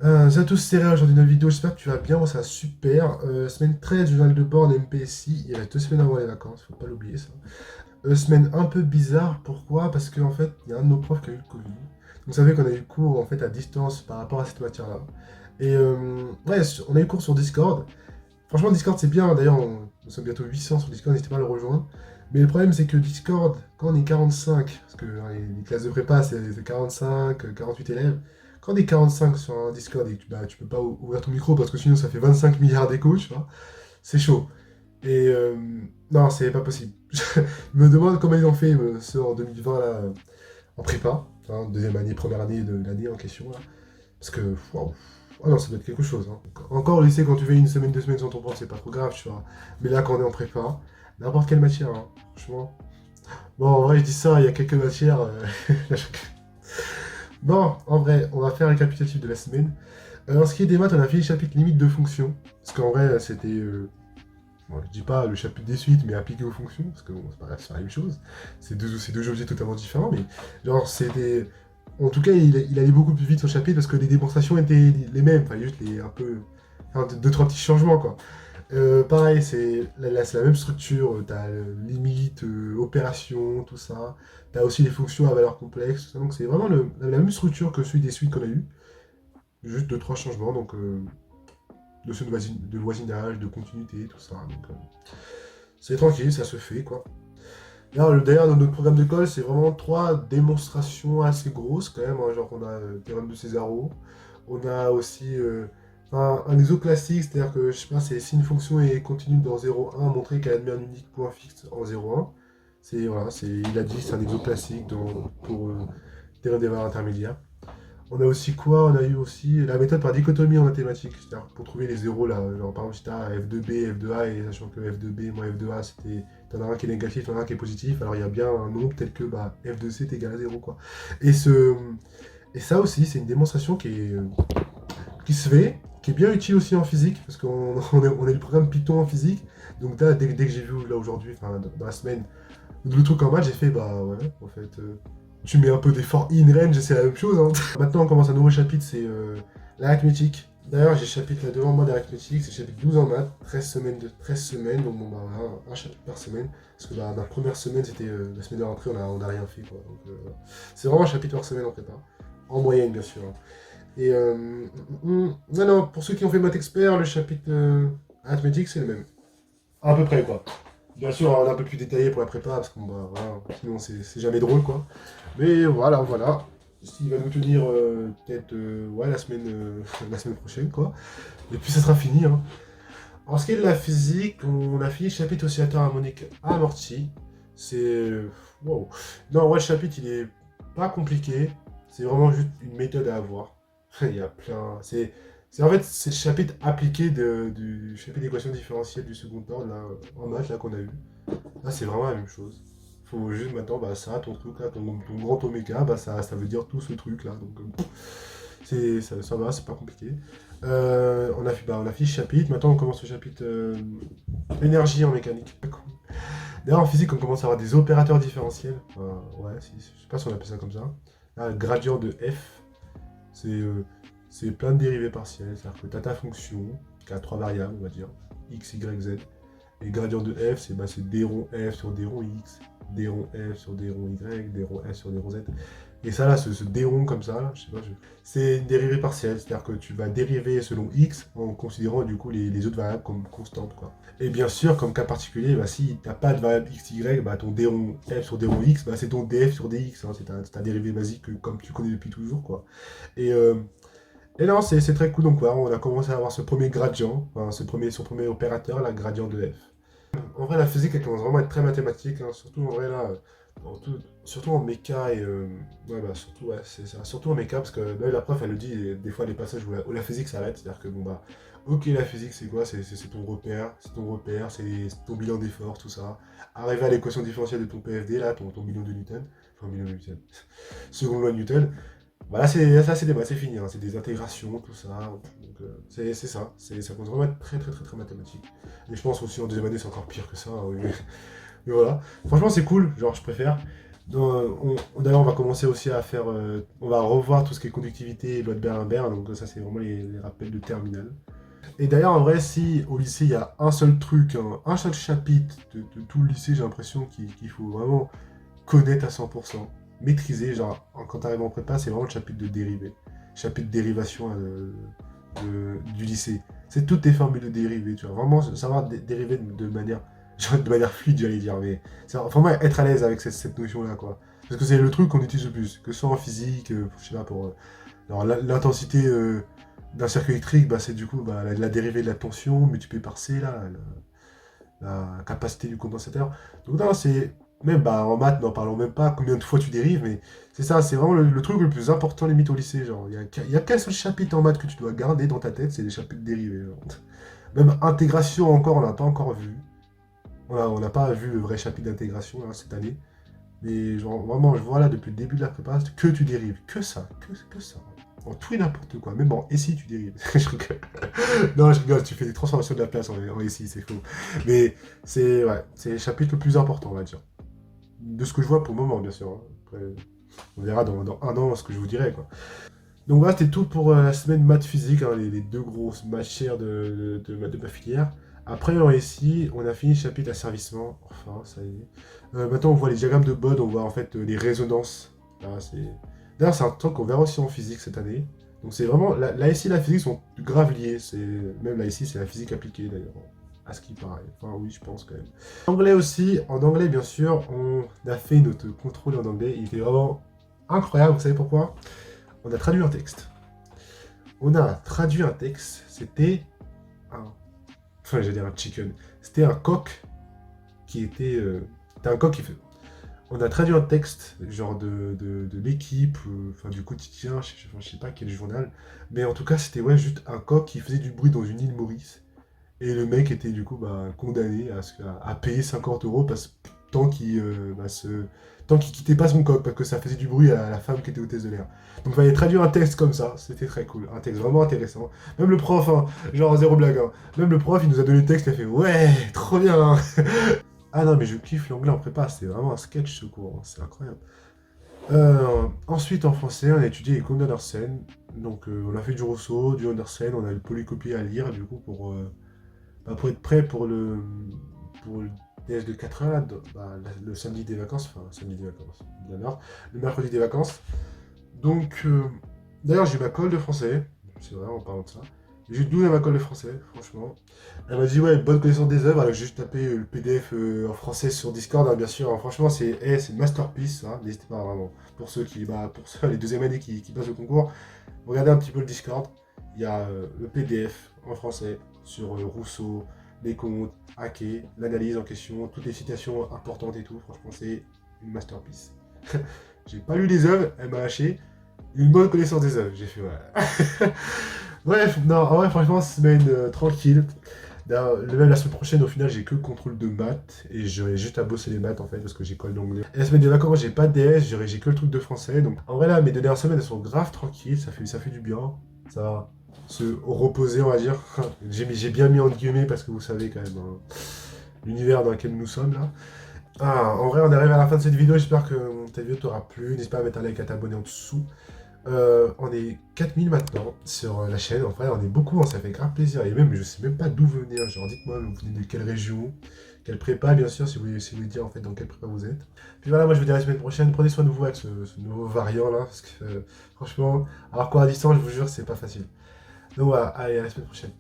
Salut à tous, c'est Réa, aujourd'hui dans la vidéo, j'espère que tu vas bien, moi ça va super. Semaine 13, journal de bord en MPSI, il reste 2 semaines avant les vacances, faut pas l'oublier ça. Semaine un peu bizarre, pourquoi? Parce qu'en fait, il y a un de nos profs qui a eu le Covid. Vous savez qu'on a eu cours en fait à distance par rapport à cette matière-là. Et ouais, on a eu cours sur Discord. Franchement, Discord c'est bien, d'ailleurs, nous sommes bientôt 800 sur Discord, n'hésitez pas à le rejoindre. Mais le problème c'est que Discord, quand on est 45, parce que hein, les classes de prépa c'est 45, 48 élèves, quand on est 45 sur un Discord et que tu peux pas ouvrir ton micro parce que sinon ça fait 25 milliards d'échos, tu vois, c'est chaud. Et non, c'est pas possible. Je me demande comment ils ont fait ceux en 2020 là, en prépa, hein, deuxième année, première année de l'année en question là. Parce que, waouh, ah non, ça doit être quelque chose. Hein. Encore au lycée, quand tu fais une semaine, 2 semaines sans ton prof, c'est pas trop grave, tu vois. Mais là, quand on est en prépa, n'importe quelle matière, hein, franchement. Bon, en vrai, je dis ça, il y a quelques matières. Bon, en vrai, on va faire un récapitulatif de la semaine. En ce qui est des maths, on a fait le chapitre limite de fonction. Parce qu'en vrai, c'était. Bon, je dis pas le chapitre des suites, mais appliqué aux fonctions, parce que bon, c'est pas la même chose. C'est deux objets totalement différents, mais genre, c'était. En tout cas, il allait beaucoup plus vite son chapitre parce que les démonstrations étaient les mêmes, enfin, juste un peu. Enfin, deux, trois petits changements, quoi. Pareil, c'est la même structure, t'as limite, opération, tout ça. T'as aussi les fonctions à valeur complexe, tout ça. Donc c'est vraiment la même structure que celui des suites qu'on a eu. Juste deux, trois changements, donc notion de voisinage, de continuité, tout ça. Donc c'est tranquille, ça se fait, quoi. Là, d'ailleurs, dans notre programme d'école, c'est vraiment trois démonstrations assez grosses quand même, hein. Genre, on a théorème de Césaro, on a aussi un exo classique, c'est-à-dire que, je sais pas, c'est si une fonction est continue dans 0,1, montrer qu'elle admet un unique point fixe en 0,1. Voilà, il a dit, c'est un exo classique pour théorème des valeurs intermédiaires. On a aussi quoi? On a eu aussi la méthode par dichotomie en mathématiques, c'est-à-dire pour trouver les zéros là. Genre par exemple, si t'as f2b, f2a, et sachant que f2b moins f2a, t'en as un qui est négatif, t'en as un qui est positif, alors il y a bien un nombre tel que bah, f2c est égal à 0, quoi. Et, ce, et ça aussi, c'est une démonstration qui se fait, qui est bien utile aussi en physique, parce qu'on est le programme Python en physique. Donc là, dès que j'ai vu là aujourd'hui, enfin dans la semaine, le truc en maths, j'ai fait bah ouais, en fait. Tu mets un peu d'effort in range et c'est la même chose. Hein. Maintenant, on commence un nouveau chapitre, c'est l'arithmétique. D'ailleurs, j'ai le chapitre là devant moi d'arithmétique, c'est le chapitre 12 en maths, 13 semaines, donc bon, bah, voilà, un chapitre par semaine. Parce que bah, ma première semaine, c'était la semaine de rentrée, on a rien fait. Quoi. Donc, voilà. C'est vraiment un chapitre par semaine en prépa. En moyenne, bien sûr. Hein. Et non, non, pour ceux qui ont fait maths expert, le chapitre arithmétique, c'est le même. À peu près, quoi. Bien sûr, on est un peu plus détaillé pour la prépa, parce que bah, voilà, sinon c'est jamais drôle, quoi. Mais voilà, voilà. Il va nous tenir peut-être ouais, la semaine prochaine, quoi. Et puis ça sera fini. Hein. En ce qui est de la physique, on a fini le chapitre oscillateur harmonique amorti. C'est. Wow. Non, ouais, le chapitre, il est pas compliqué. C'est vraiment juste une méthode à avoir. Il y a plein. En fait, c'est le chapitre appliqué du chapitre d'équation différentielle du second ordre, là, en maths, là, qu'on a eu. Là, c'est vraiment la même chose. Faut juste maintenant, bah, ça, ton truc là, ton grand oméga, bah, ça veut dire tout ce truc là. Donc, ça va, c'est pas compliqué. On a fini ce chapitre. Maintenant, on commence le chapitre énergie en mécanique. D'ailleurs, en physique, on commence à avoir des opérateurs différentiels. Ouais, je sais pas si on appelle ça comme ça. Là, le gradient de f, c'est plein de dérivées partielles. C'est-à-dire que tu as ta fonction qui a trois variables, on va dire, x, y, z. Et gradient de f, c'est d rond f sur d rond x, d rond f sur d rond y, d rond f sur d rond z. Et ça, là, ce d rond comme ça, là, je sais pas, c'est une dérivée partielle. C'est-à-dire que tu vas dériver selon x en considérant du coup les autres variables comme constantes, quoi. Et bien sûr, comme cas particulier, bah, si tu n'as pas de variable x, y, bah, ton d rond f sur d rond x, bah, c'est ton df sur dx. Hein, c'est ta dérivée basique comme tu connais depuis toujours, quoi. Et, euh, et non, c'est très cool. Donc, voilà, on a commencé à avoir ce premier gradient, enfin, son premier opérateur, la gradient de f. En vrai, la physique, elle commence vraiment à être très mathématique, hein, surtout en vrai, là, surtout en méca et. Ouais, bah, surtout, ouais, c'est ça. Surtout en méca, parce que là, la prof, elle le dit, et des fois, les passages où la physique s'arrête, c'est-à-dire que, bon, bah, ok, la physique, c'est quoi? C'est ton repère, c'est ton bilan d'effort, tout ça. Arriver à l'équation différentielle de ton PFD, là, ton million de Newton, enfin, million de Newton, seconde loi de Newton. Voilà, c'est des maths, c'est fini, hein, c'est des intégrations, tout ça. Donc, c'est ça, ça commence vraiment à être très, très, très, très mathématique. Et je pense aussi en deuxième année, c'est encore pire que ça. Hein, oui, mais voilà. Franchement, c'est cool, genre, je préfère. D'ailleurs, on va commencer aussi à faire. On va revoir tout ce qui est conductivité et loi de Berenberg, donc ça, c'est vraiment les rappels de terminale. Et d'ailleurs, en vrai, si au lycée, il y a un seul truc, un seul chapitre de tout le lycée, j'ai l'impression qu'il faut vraiment connaître à 100%, maîtriser, genre, quand t'arrives en prépa, c'est vraiment le chapitre de dérivée. Chapitre de dérivation du lycée. C'est toutes tes formules de dérivée, tu vois. Vraiment savoir dériver de manière, genre, de manière fluide, j'allais dire, mais c'est vraiment être à l'aise avec cette notion-là, quoi. Parce que c'est le truc qu'on utilise le plus, que ce soit en physique, je sais pas, pour alors, l'intensité d'un circuit électrique, bah, c'est du coup bah, la dérivée de la tension multipliée par C, là, la capacité du condensateur. Donc non, c'est... Même bah, en maths, n'en parlons même pas, combien de fois tu dérives, mais c'est ça, c'est vraiment le truc le plus important limite au lycée. Genre, il y a qu'un seul chapitre en maths que tu dois garder dans ta tête, c'est les chapitres dérivés. Genre. Même intégration encore, on l'a pas encore vu. On n'a pas vu le vrai chapitre d'intégration là, cette année. Mais genre, vraiment, je vois là depuis le début de la prépa, que tu dérives. Que ça, que ça. En tout et n'importe quoi. Même en SI, tu dérives. Je rigole. Non, je rigole, tu fais des transformations de la place en SI, c'est faux. Mais c'est ouais, c'est le chapitre le plus important, on va dire. De ce que je vois pour le moment, bien sûr. Hein. Après, on verra dans un an ce que je vous dirai, quoi. Donc voilà, c'était tout pour la semaine maths physique, hein, les deux grosses matières de ma filière. Après, en SI, on a fini le chapitre asservissement. Enfin, ça y est. Maintenant, on voit les diagrammes de Bode, on voit en fait les résonances. Là, d'ailleurs, c'est un truc qu'on verra aussi en physique cette année. Donc c'est vraiment... La SI et la physique sont grave liées. Même la SI, c'est la physique appliquée, d'ailleurs. À ce qui paraît. Enfin, oui, je pense quand même. En anglais aussi. En anglais, bien sûr, on a fait notre contrôle en anglais. Il était vraiment incroyable. Vous savez pourquoi? On a traduit un texte. C'était un... Enfin, j'allais dire un chicken. C'était un coq qui était... C'était un coq qui fait... On a traduit un texte, genre de l'équipe, enfin du quotidien, je sais pas quel journal, mais en tout cas c'était ouais, juste un coq qui faisait du bruit dans une île Maurice, et le mec était du coup bah, condamné à payer 50 euros tant qu'il tant qu'il quittait pas son coq, parce que ça faisait du bruit à la femme qui était hôtesse de l'air. Donc il fallait traduire un texte comme ça, c'était très cool, un texte vraiment intéressant. Même le prof, hein, genre zéro blague, hein. Même le prof il nous a donné le texte, il a fait ouais, trop bien. Ah non, mais je kiffe l'anglais en prépa, c'est vraiment un sketch ce cours, hein, c'est incroyable. Ensuite, en français, on a étudié les contes d'Andersen. Donc, on a fait du Rousseau, du Andersen, on a le polycopié à lire, du coup, pour être prêt pour le DS de 4 heures, là, le samedi des vacances, enfin, samedi des vacances, de la merde, le mercredi des vacances. Donc, d'ailleurs, j'ai eu ma colle de français, c'est vrai, en parlant de ça. J'ai 12 à ma colle de français, franchement. Elle m'a dit, ouais, bonne connaissance des œuvres. Alors, j'ai juste tapé le PDF en français sur Discord, hein, bien sûr. Hein. Franchement, c'est une masterpiece, hein. N'hésitez pas vraiment. Pour ceux, les deuxième années qui passent le concours, regardez un petit peu le Discord. Il y a le PDF en français sur Rousseau, les contes, Hacké, l'analyse en question, toutes les citations importantes et tout. Franchement, c'est une masterpiece. J'ai pas lu les œuvres, elle m'a lâché. Une bonne connaissance des œuvres, j'ai fait ouais. Bref, non, en vrai, franchement, semaine tranquille. Même la semaine prochaine, au final, j'ai que le contrôle de maths et j'aurai juste à bosser les maths en fait parce que j'ai colle d'anglais. Et la semaine des vacances, j'ai pas de DS, j'ai que le truc de français. Donc en vrai, là, mes deux dernières semaines, elles sont grave tranquilles, ça fait du bien. Ça va se reposer, on va dire. J'ai bien mis en guillemets parce que vous savez quand même hein, l'univers dans lequel nous sommes là. Ah, en vrai, on arrive à la fin de cette vidéo. J'espère que ta vidéo t'aura plu. N'hésite pas à mettre un like, à t'abonner en dessous. On est 4000 maintenant sur la chaîne. En vrai, on est beaucoup, hein, ça fait grave plaisir. Et même, je sais même pas d'où vous venez. Hein. Genre, dites-moi, vous venez de quelle région, quelle prépa, bien sûr, si vous voulez dire en fait dans quelle prépa vous êtes. Puis voilà, moi je vous dis à la semaine prochaine. Prenez soin de vous avec ce nouveau variant là. Parce que franchement, avoir cours à distance, je vous jure, c'est pas facile. Donc voilà, allez, à la semaine prochaine.